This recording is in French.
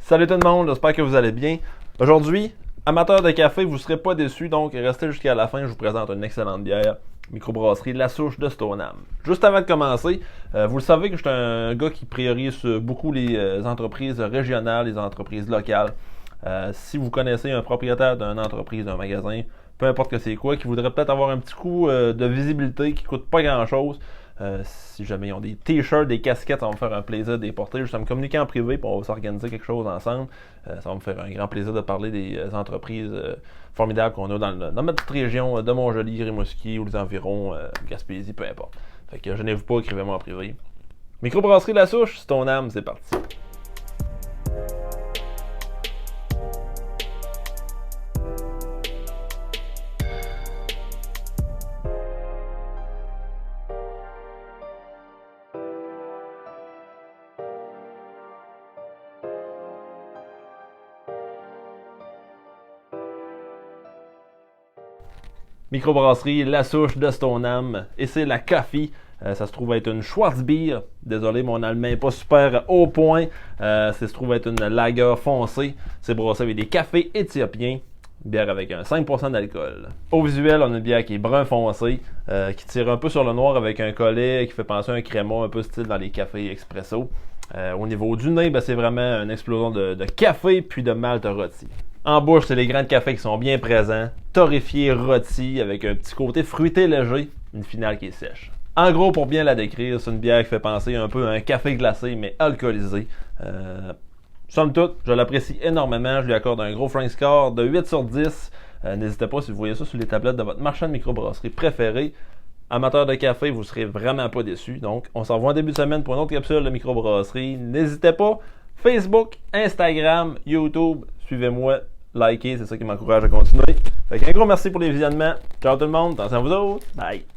Salut tout le monde, j'espère que vous allez bien. Aujourd'hui, amateurs de café, vous ne serez pas déçus, donc restez jusqu'à la fin, je vous présente une excellente bière, microbrasserie La Souche de Stoneham. Juste avant de commencer, vous le savez que je suis un gars qui priorise beaucoup les entreprises régionales, les entreprises locales. Si vous connaissez un propriétaire d'une entreprise, d'un magasin, peu importe que c'est quoi, qui voudrait peut-être avoir un petit coup de visibilité qui ne coûte pas grand-chose, si jamais ils ont des t-shirts, des casquettes, ça va me faire un plaisir de les porter. Juste à me communiquer en privé, puis on va s'organiser quelque chose ensemble. Ça va me faire un grand plaisir de parler des entreprises formidables qu'on a dans ma petite région de Montjoly, Rimouski ou les environs, Gaspésie, peu importe. Fait que gênez-vous pas, écrivez-moi en privé. Microbrasserie La Souche, c'est ton âme, c'est parti. Microbrasserie La Souche de Stoneham. Et c'est la Coffee. Ça se trouve être une Schwarzbier. Désolé, mon allemand n'est pas super au point. Ça se trouve être une lager foncée. C'est brassé avec des cafés éthiopiens. Bière avec un 5% d'alcool. Au visuel, on a une bière qui est brun foncé, qui tire un peu sur le noir avec un collet qui fait penser à un crémant un peu style dans les cafés expresso. Au niveau du nez, c'est vraiment une explosion de café puis de malt rôti. En bouche, c'est les grains de café qui sont bien présents, torréfiés, rôtis, avec un petit côté fruité léger, une finale qui est sèche. En gros, pour bien la décrire, c'est une bière qui fait penser un peu à un café glacé, mais alcoolisé. Somme toute, je l'apprécie énormément, je lui accorde un gros Frank score de 8 sur 10. N'hésitez pas, si vous voyez ça sur les tablettes de votre marchand de microbrasserie préféré, amateur de café, vous ne serez vraiment pas déçus. Donc, on se revoit en début de semaine pour une autre capsule de microbrasserie. N'hésitez pas, Facebook, Instagram, YouTube, suivez-moi. Likez, c'est ça qui m'encourage à continuer. Fait qu'un gros merci pour les visionnements. Ciao tout le monde, attention à vous autres. Bye!